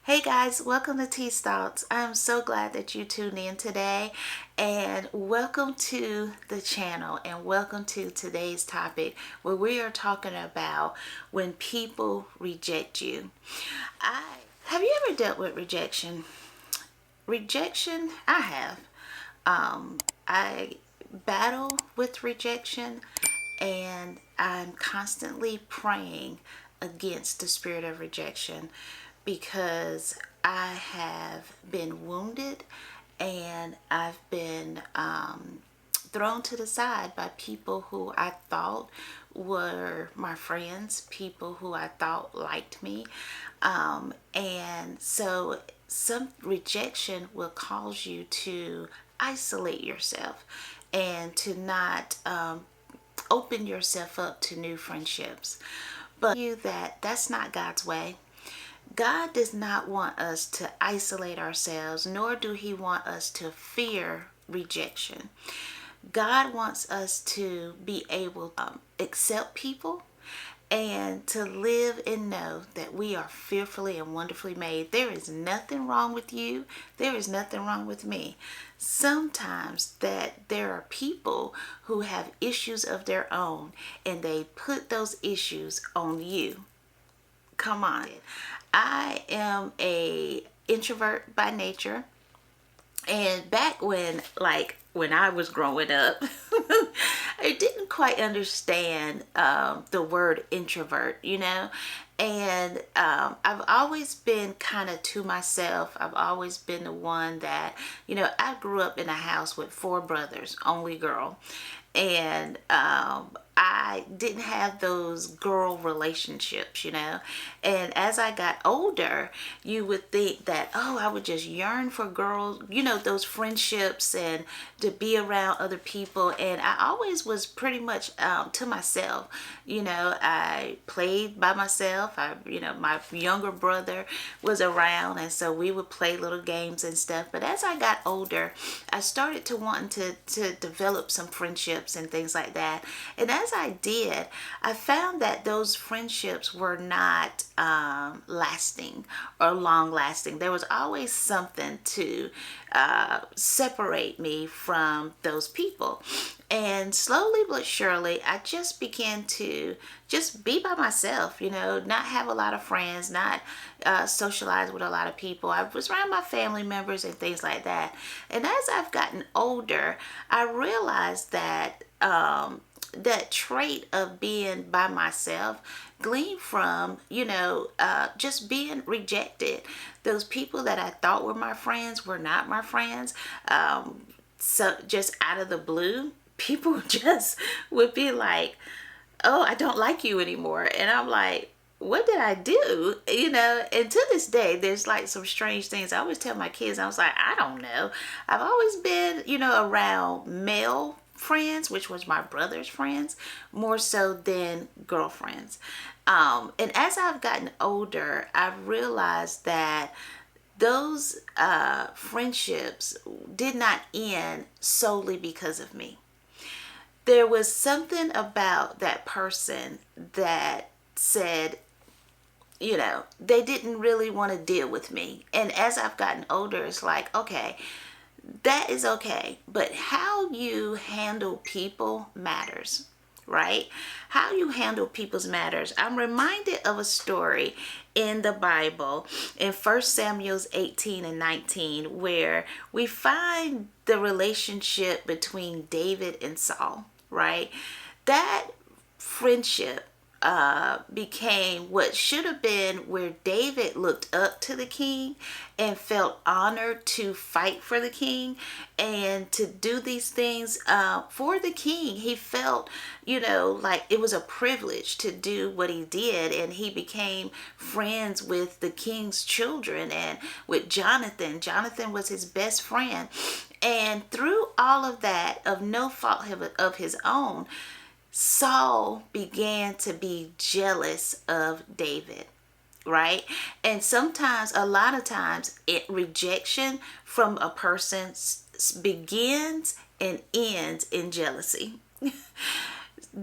Hey guys, welcome to T's Thoughts. I'm so glad that you tuned in today, and welcome to the channel and welcome to today's topic where we are talking about when people reject you. Have you ever dealt with rejection? Rejection, I have. I battle with rejection, and I'm constantly praying against the spirit of rejection because I have been wounded and I've been thrown to the side by people who I thought were my friends, people who I thought liked me. And so some rejection will cause you to isolate yourself and to not open yourself up to new friendships. But you that's not God's way. God does not want us to isolate ourselves, nor do he want us to fear rejection. God wants us to be able to accept people and to live and know that we are fearfully and wonderfully made. There is nothing wrong with you. There is nothing wrong with me. Sometimes that there are people who have issues of their own and they put those issues on you. Come on. I am a introvert by nature. And back when I was growing up, I didn't quite understand the word introvert, And I've always been kind of to myself. I've always been the one that, I grew up in a house with four brothers, only girl. And I didn't have those girl relationships, And as I got older, you would think that, oh, I would just yearn for girls, those friendships and to be around other people. And I always was pretty much to myself. I played by myself. My younger brother was around, and so we would play little games and stuff. But as I got older, I started to want to develop some friendships and things like that. And as I did, I found that those friendships were not lasting or long lasting. There was always something to separate me from those people. And slowly but surely, I just began to just be by myself, not have a lot of friends, not socialize with a lot of people. I was around my family members and things like that. And as I've gotten older, I realized that that trait of being by myself gleaned from, just being rejected. Those people that I thought were my friends were not my friends. So just out of the blue, people just would be like, oh, I don't like you anymore. And I'm like, what did I do? And to this day, there's like some strange things. I always tell my kids, I was like, I don't know. I've always been, around male friends, which was my brother's friends, more so than girlfriends. And as I've gotten older, I've realized that those friendships did not end solely because of me. There was something about that person that said, they didn't really want to deal with me. And as I've gotten older, it's like, okay, that is okay. But how you handle people matters, right? How you handle people's matters. I'm reminded of a story in the Bible in 1 Samuel 18 and 19, where we find the relationship between David and Saul, right? That friendship became what should have been where David looked up to the king and felt honored to fight for the king and to do these things for the king. He felt, like it was a privilege to do what he did, and he became friends with the king's children and with Jonathan. Jonathan was his best friend. And through all of that, of no fault of his own, Saul began to be jealous of David, right? And sometimes, a lot of times, rejection from a person begins and ends in jealousy.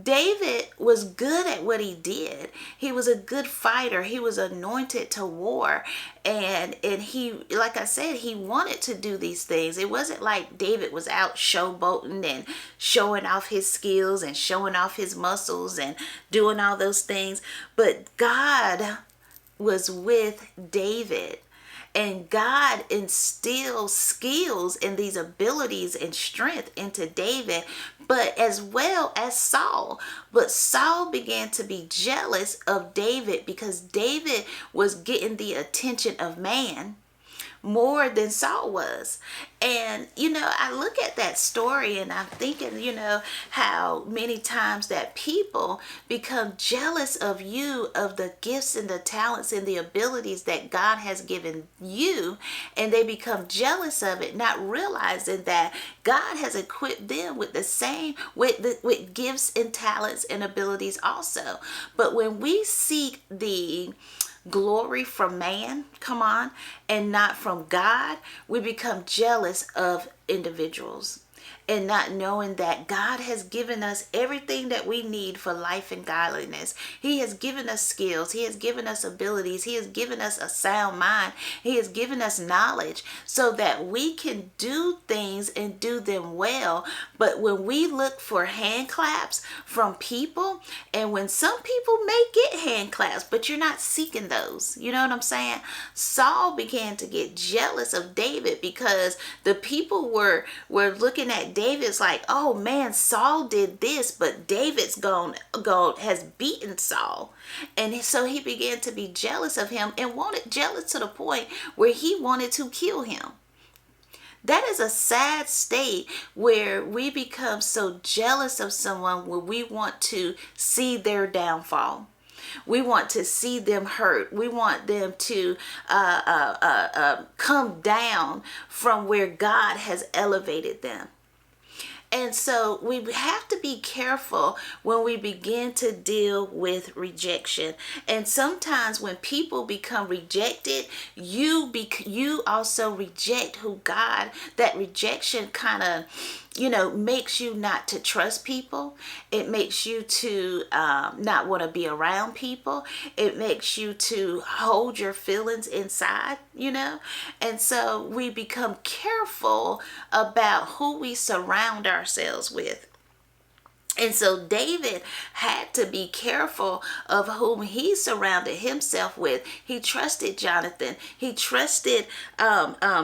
David was good at what he did. He was a good fighter. He was anointed to war. And he, like I said, he wanted to do these things. It wasn't like David was out showboating and showing off his skills and showing off his muscles and doing all those things. But God was with David. And God instilled skills and these abilities and strength into David, but as well as Saul. But Saul began to be jealous of David because David was getting the attention of man more than Saul was. And, I look at that story and I'm thinking, how many times that people become jealous of you, of the gifts and the talents and the abilities that God has given you. And they become jealous of it, not realizing that God has equipped them with the same, with gifts and talents and abilities also. But when we seek the glory from man, come on, and not from God, we become jealous of individuals and not knowing that God has given us everything that we need for life and godliness. He has given us skills. He has given us abilities. He has given us a sound mind. He has given us knowledge so that we can do things and do them well. But when we look for hand claps from people, and when some people may get hand claps, but you're not seeking those, you know what I'm saying? Saul began to get jealous of David because the people were looking at David's like, oh man, Saul did this, but David's has beaten Saul. And so he began to be jealous of him and jealous to the point where he wanted to kill him. That is a sad state where we become so jealous of someone where we want to see their downfall. We want to see them hurt. We want them to come down from where God has elevated them. And so we have to be careful when we begin to deal with rejection. And sometimes when people become rejected, you also reject who God, that rejection kind of, makes you not to trust people. It makes you to not want to be around people. It makes you to hold your feelings inside, And so we become careful about who we surround ourselves with. And so David had to be careful of whom he surrounded himself with. He trusted Jonathan. He trusted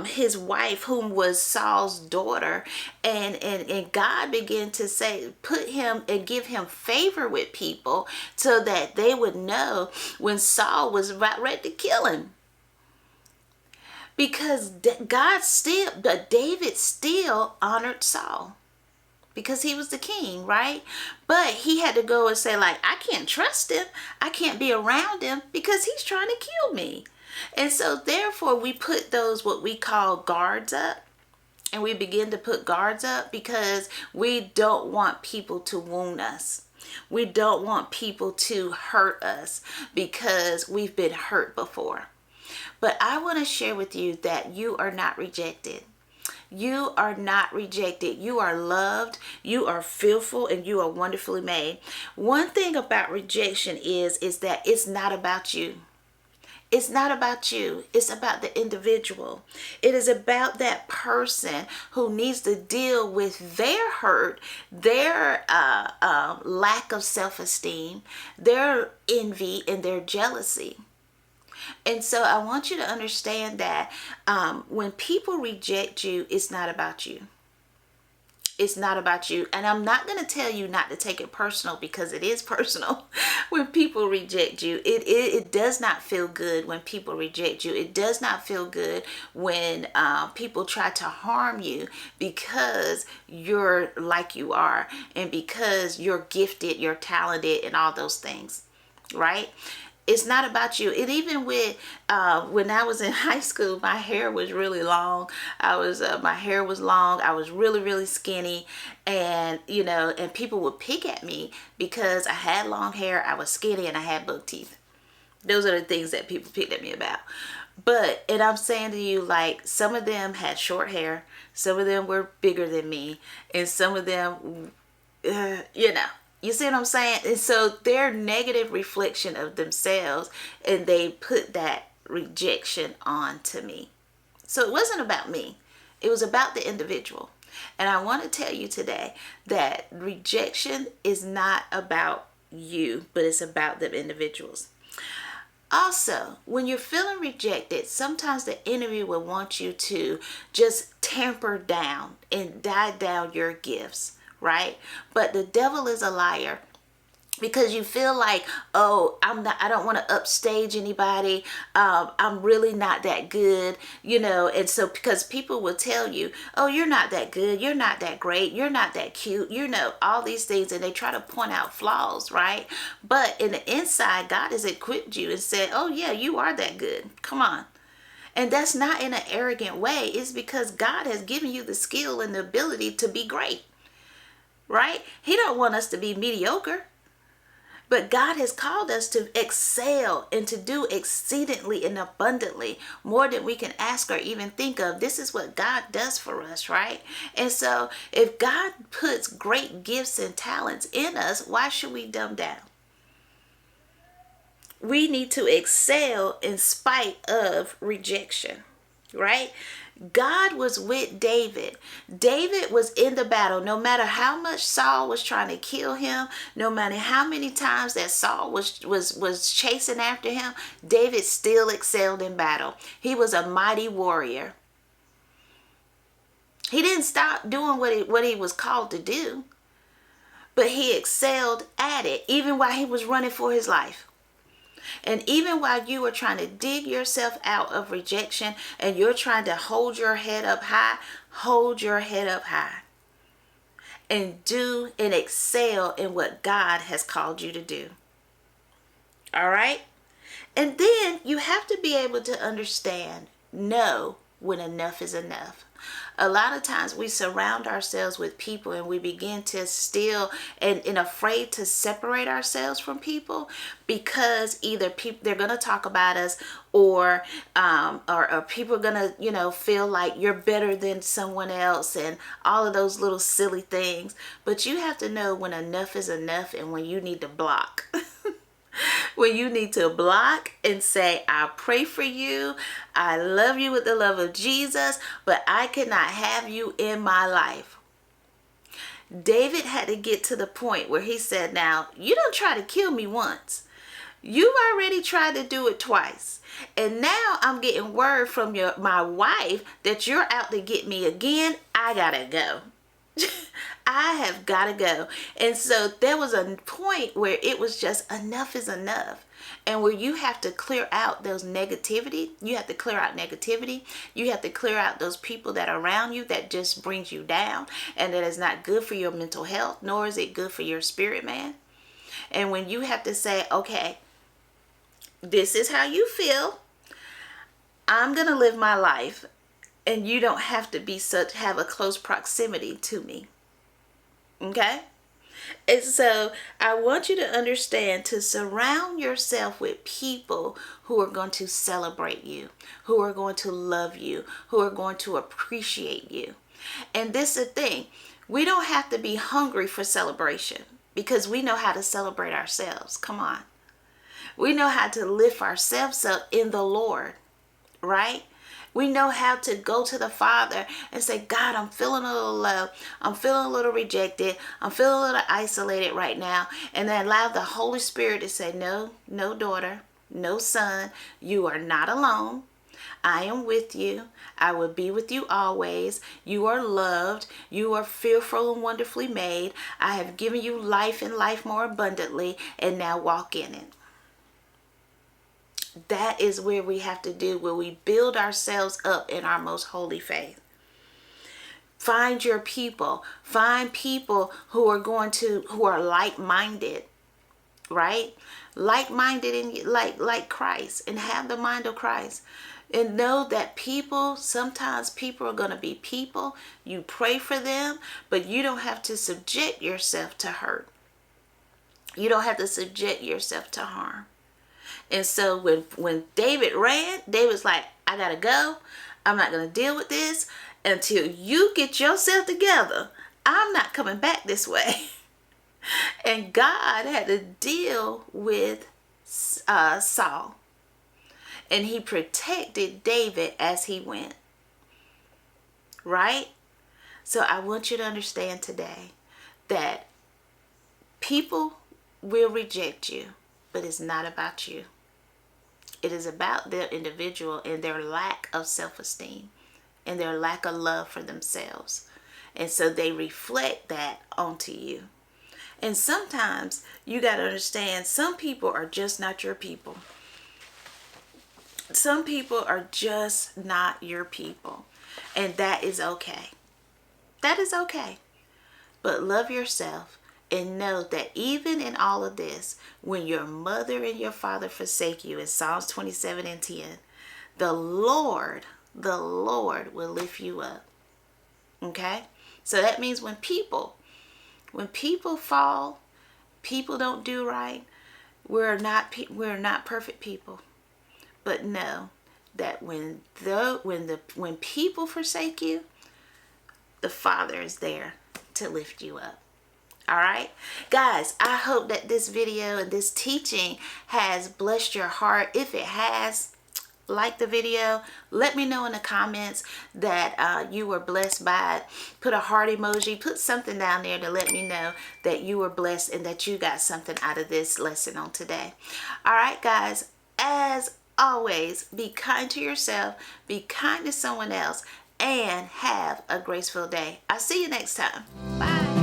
his wife, whom was Saul's daughter. And God began to put him and give him favor with people so that they would know when Saul was about ready to kill him. Because David still honored Saul. Because he was the king, right? But he had to go and say, like, I can't trust him. I can't be around him because he's trying to kill me. And so therefore we put those what we call guards up. And we begin to put guards up because we don't want people to wound us. We don't want people to hurt us because we've been hurt before. But I want to share with you that you are not rejected. You are not rejected. You are loved. You are fearful and you are wonderfully made. One thing about rejection is that it's not about you. It's not about you. It's about the individual. It is about that person who needs to deal with their hurt, their lack of self-esteem, their envy, and their jealousy. And so I want you to understand that when people reject you, it's not about you. It's not about you. And I'm not going to tell you not to take it personal because it is personal when people reject you. It does not feel good when people reject you. It does not feel good when people try to harm you because you're like you are and because you're gifted, you're talented and all those things, right? It's not about you. And even with when I was in high school, my hair was really long. My hair was long. I was really, really skinny, and and people would pick at me because I had long hair, I was skinny, and I had buck teeth. Those are the things that people picked at me about. And I'm saying to you, like, some of them had short hair, some of them were bigger than me, and some of them, You see what I'm saying? And so they're negative reflection of themselves, and they put that rejection on to me. So it wasn't about me. It was about the individual. And I want to tell you today that rejection is not about you, but it's about the individuals. Also, when you're feeling rejected, sometimes the enemy will want you to just tamper down and die down your gifts, right? But the devil is a liar, because you feel like, oh, I don't want to upstage anybody. I'm really not that good, and so because people will tell you, oh, you're not that good, you're not that great, you're not that cute, all these things, and they try to point out flaws, right? But in the inside, God has equipped you and said, oh yeah, you are that good, come on. And that's not in an arrogant way. It's because God has given you the skill and the ability to be great, right? He don't want us to be mediocre. But God has called us to excel and to do exceedingly and abundantly more than we can ask or even think of. This is what God does for us, right? And so if God puts great gifts and talents in us, why should we dumb down? We need to excel in spite of rejection, right? God was with David. David was in the battle. No matter how much Saul was trying to kill him, no matter how many times that Saul was chasing after him, David still excelled in battle. He was a mighty warrior. He didn't stop doing what he was called to do, but he excelled at it, even while he was running for his life. And even while you are trying to dig yourself out of rejection and you're trying to hold your head up high, hold your head up high and do and excel in what God has called you to do. All right? And then you have to be able to understand, know when enough is enough. A lot of times we surround ourselves with people and we begin to steal and afraid to separate ourselves from people, because either they're going to talk about us, or people are going to feel like you're better than someone else and all of those little silly things. But you have to know when enough is enough and when you need to block. When you need to block and say, I pray for you, I love you with the love of Jesus, but I cannot have you in my life. David had to get to the point where he said, now, you don't try to kill me once. You've already tried to do it twice. And now I'm getting word from my wife that you're out to get me again. I gotta go. I have got to go. And so there was a point where it was just enough is enough. And where you have to clear out those negativity. You have to clear out negativity. You have to clear out those people that are around you that just brings you down. And that is not good for your mental health, nor is it good for your spirit, man. And when you have to say, okay, this is how you feel. I'm going to live my life. And you don't have to have a close proximity to me. Okay? And so I want you to understand to surround yourself with people who are going to celebrate you, who are going to love you, who are going to appreciate you. And this is the thing. We don't have to be hungry for celebration, because we know how to celebrate ourselves. Come on. We know how to lift ourselves up in the Lord, right? We know how to go to the Father and say, God, I'm feeling a little low. I'm feeling a little rejected. I'm feeling a little isolated right now. And then allow the Holy Spirit to say, no, no, daughter, no, son, you are not alone. I am with you. I will be with you always. You are loved. You are fearful and wonderfully made. I have given you life and life more abundantly, and now walk in it. That is where we have to do, where we build ourselves up in our most holy faith. Find your people. Find people who are like-minded, right? Like-minded and like Christ, and have the mind of Christ. And know that sometimes people are going to be people. You pray for them, but you don't have to subject yourself to hurt. You don't have to subject yourself to harm. And so when David ran, David's like, I gotta go. I'm not gonna deal with this until you get yourself together. I'm not coming back this way. And God had to deal with Saul. And he protected David as he went. Right? So I want you to understand today that people will reject you, but it's not about you. It is about their individual and their lack of self-esteem and their lack of love for themselves. And so they reflect that onto you. And sometimes you got to understand, some people are just not your people. Some people are just not your people. And that is okay. That is okay. But love yourself and know that even in all of this, when your mother and your father forsake you, in Psalms 27:10, the Lord will lift you up. Okay? So that means when people fall, people don't do right, we're not perfect people. But know that when people forsake you, the Father is there to lift you up. All right, guys, I hope that this video and this teaching has blessed your heart. If it has, like the video, let me know in the comments that you were blessed by it. Put a heart emoji, put something down there to let me know that you were blessed and that you got something out of this lesson on today. All right, guys, as always, be kind to yourself, be kind to someone else, and have a graceful day. I'll see you next time. Bye.